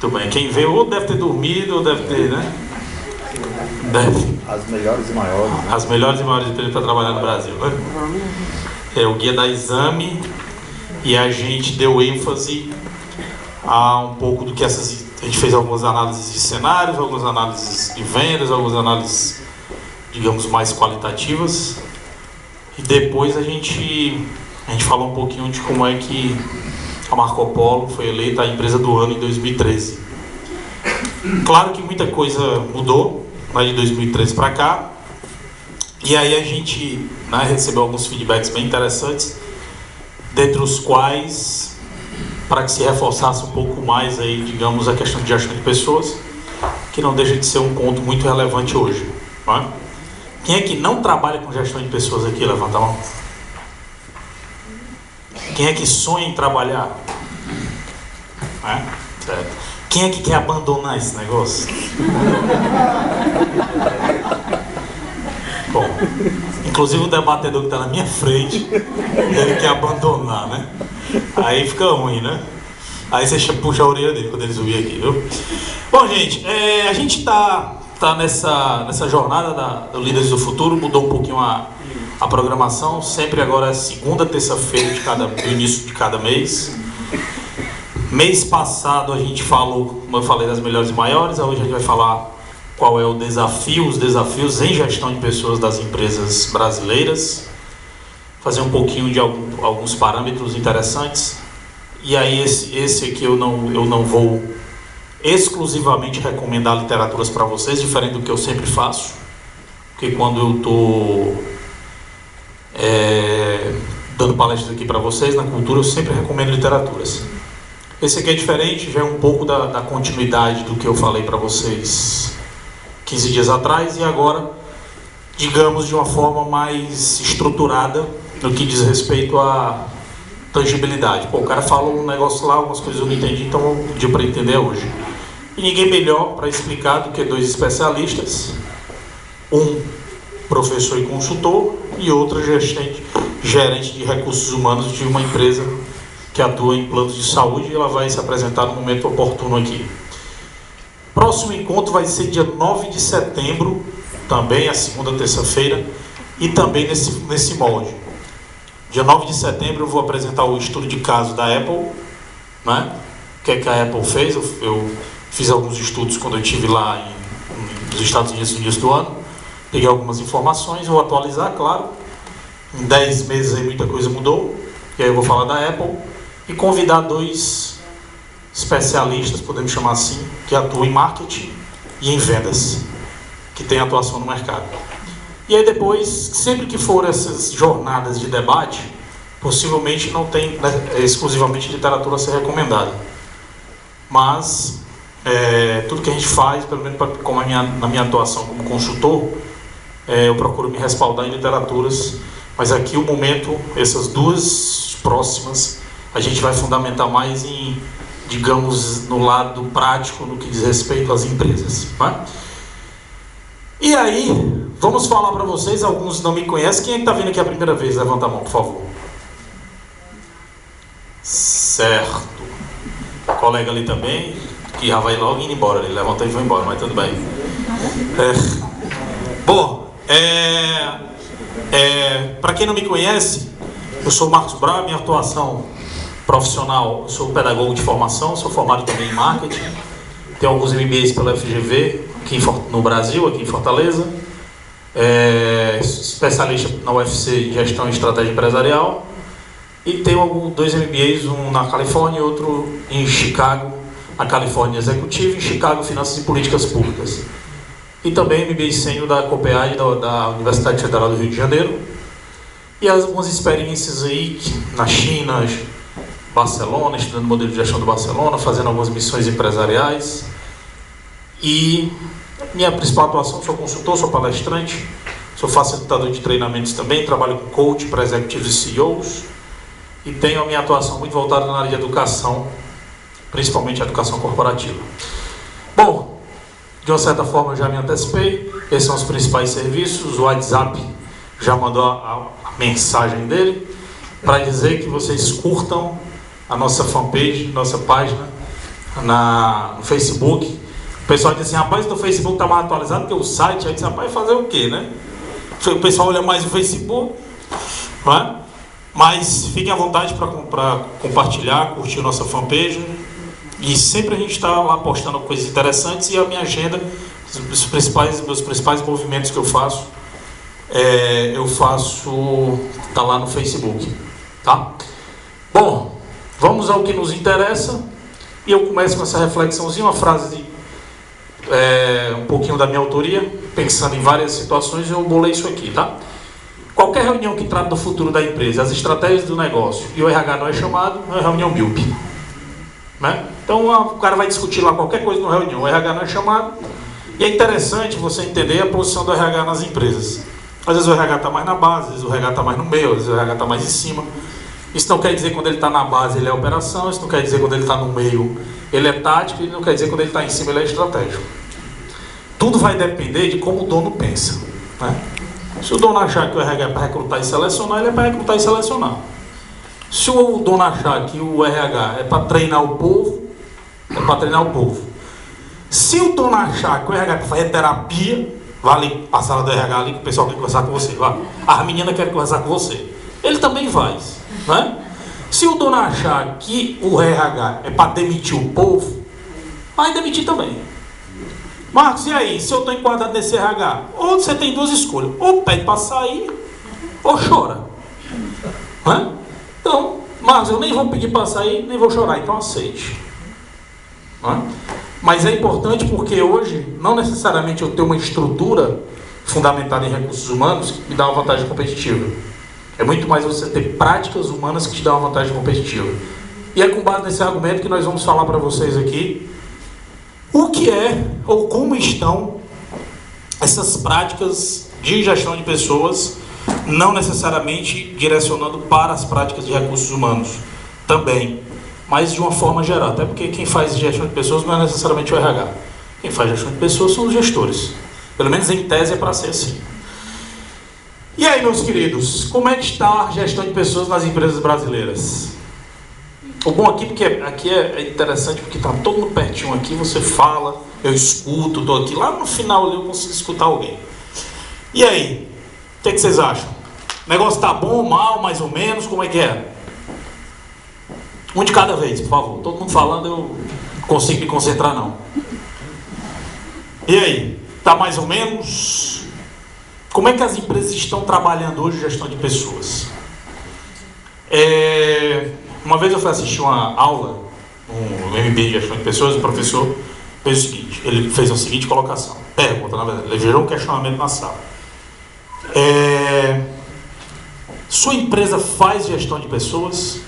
Muito bem. Quem veio ou deve ter dormido, ou deve ter, né? Deve. As melhores e maiores. Né? As melhores e maiores empresas para trabalhar no Brasil, né? É o guia da Exame, e a gente deu ênfase a um pouco do que essas... A gente fez algumas análises de cenários, algumas análises de vendas, algumas análises, digamos, mais qualitativas. E depois a gente falou um pouquinho de como é que a Marco Polo foi eleita a empresa do ano em 2013. Claro que muita coisa mudou, né, de 2013 para cá. E aí a gente, né, recebeu alguns feedbacks bem interessantes, dentre os quais, para que se reforçasse um pouco mais aí, digamos, a questão de gestão de pessoas, que não deixa de ser um ponto muito relevante hoje. Né? Quem é que não trabalha com gestão de pessoas aqui? Levanta a mão. Quem é que sonha em trabalhar? Certo. Quem é que quer abandonar esse negócio? Bom, inclusive o debatedor que está na minha frente, ele quer abandonar, né? Aí fica ruim, né? Aí você puxa a orelha dele quando eles ouvem aqui, viu? Bom, gente, a gente tá nessa jornada do Líderes do Futuro, mudou um pouquinho a programação, sempre agora é segunda, terça-feira do início de cada mês. Mês passado a gente falou, como eu falei, das melhores e maiores, hoje a gente vai falar qual é os desafios em gestão de pessoas das empresas brasileiras, fazer um pouquinho de alguns parâmetros interessantes. E aí esse aqui eu não vou exclusivamente recomendar literaturas para vocês, diferente do que eu sempre faço, porque quando eu estou dando palestras aqui para vocês na cultura, eu sempre recomendo literaturas. Esse aqui é diferente, já é um pouco da continuidade do que eu falei para vocês 15 dias atrás, e agora, digamos, de uma forma mais estruturada no que diz respeito à tangibilidade. Pô, o cara falou um negócio lá, algumas coisas eu não entendi, então o dia para entender é hoje. E ninguém melhor para explicar do que dois especialistas, um professor e consultor e outro gerente de recursos humanos de uma empresa que atua em planos de saúde, e ela vai se apresentar no momento oportuno aqui. Próximo encontro vai ser dia 9 de setembro, também a segunda terça-feira, e também nesse molde. Dia 9 de setembro eu vou apresentar o estudo de caso da Apple, né? O que é que a Apple fez? Eu fiz alguns estudos quando eu estive lá nos Estados Unidos no início do ano, peguei algumas informações, vou atualizar, claro. Em 10 meses aí muita coisa mudou, e aí eu vou falar da Apple, e convidar dois especialistas, podemos chamar assim, que atuam em marketing e em vendas, que tem atuação no mercado. E aí depois, sempre que for essas jornadas de debate, possivelmente não tem, né, exclusivamente literatura a ser recomendada. Mas tudo que a gente faz, pelo menos como na minha atuação como consultor, eu procuro me respaldar em literaturas, mas aqui o momento, essas duas próximas, a gente vai fundamentar mais em, digamos, no lado prático, no que diz respeito às empresas. Né? E aí, vamos falar para vocês, alguns não me conhecem. Quem é que está vindo aqui a primeira vez? Levanta a mão, por favor. Certo. O colega ali também, que já vai logo indo embora. Ele levantou e foi embora, mas tudo bem. Bom, para quem não me conhece, eu sou o Marcos Brau, minha atuação profissional, eu sou pedagogo de formação, sou formado também em marketing, tenho alguns MBAs pela FGV, aqui no Brasil, aqui em Fortaleza, especialista na UFC em gestão e estratégia empresarial, e tenho dois MBAs, um na Califórnia e outro em Chicago, na Califórnia Executivo, em Chicago Finanças e Políticas Públicas. E também MBA sênior da COPEAD, da Universidade Federal do Rio de Janeiro, e algumas experiências aí na China, Barcelona, estudando o modelo de gestão do Barcelona, fazendo algumas missões empresariais. E minha principal atuação, sou consultor, sou palestrante, sou facilitador de treinamentos também, trabalho com coach para executivos e CEOs, e tenho a minha atuação muito voltada na área de educação, principalmente a educação corporativa. Bom, de uma certa forma eu já me antecipei, esses são os principais serviços. O WhatsApp já mandou a mensagem dele para dizer que vocês curtam a nossa fanpage, nossa página, no Facebook, o pessoal diz assim, rapaz, o Facebook está mais atualizado que o site. Aí diz, rapaz, fazer o quê, né? O pessoal olha mais o Facebook, não é? Mas fiquem à vontade para compartilhar, curtir nossa fanpage. E sempre a gente está lá postando coisas interessantes. E a minha agenda, meus principais movimentos que eu faço, tá lá no Facebook, tá? Bom, vamos ao que nos interessa. E eu começo com essa reflexãozinha, uma frase um pouquinho da minha autoria, pensando em várias situações, eu bolei isso aqui, tá? Qualquer reunião que trata do futuro da empresa, as estratégias do negócio e o RH não é chamado, é reunião BILP, né? Então o cara vai discutir lá qualquer coisa na reunião, o RH não é chamado. E é interessante você entender a posição do RH nas empresas. Às vezes o RH está mais na base, às vezes o RH está mais no meio, às vezes o RH está mais em cima. Isso não quer dizer que quando ele está na base ele é operação, isso não quer dizer que quando ele está no meio ele é tático, e não quer dizer que quando ele está em cima ele é estratégico. Tudo vai depender de como o dono pensa, né? Se o dono achar que o RH é para recrutar e selecionar, ele é para recrutar e selecionar. Se o dono achar que o RH é para treinar o povo, é para treinar o povo. Se o dono achar que o RH é para fazer terapia, vá ali para a sala do RH ali que o pessoal quer conversar com você, vá. As meninas querem conversar com você. Ele também faz, né? Se o dono achar que o RH é para demitir o povo, vai demitir também. Marcos, e aí? Se eu estou enquadrado nesse RH, ou você tem duas escolhas, ou pede para sair, ou chora, né? Então, Marcos, eu nem vou pedir para sair, nem vou chorar, então aceite, né? Mas é importante porque hoje, não necessariamente eu tenho uma estrutura fundamentada em recursos humanos que me dá uma vantagem competitiva. É muito mais você ter práticas humanas que te dão uma vantagem competitiva. E é com base nesse argumento que nós vamos falar para vocês aqui o que é ou como estão essas práticas de gestão de pessoas, não necessariamente direcionando para as práticas de recursos humanos também, mas de uma forma geral, até porque quem faz gestão de pessoas não é necessariamente o RH. Quem faz gestão de pessoas são os gestores. Pelo menos em tese é para ser assim. E aí, meus queridos, como é que está a gestão de pessoas nas empresas brasileiras? O bom aqui, porque aqui é interessante, porque está todo mundo pertinho aqui, você fala, eu escuto, estou aqui, lá no final eu consigo escutar alguém. E aí, o que vocês acham? O negócio está bom, mal, mais ou menos, como é que é? Um de cada vez, por favor. Todo mundo falando, eu não consigo me concentrar não. E aí, está mais ou menos? Como é que as empresas estão trabalhando hoje gestão de pessoas? Uma vez eu fui assistir uma aula, um MBA de gestão de pessoas, o professor fez o seguinte, ele fez a seguinte colocação, pergunta, na verdade, ele gerou um questionamento na sala. Sua empresa faz gestão de pessoas?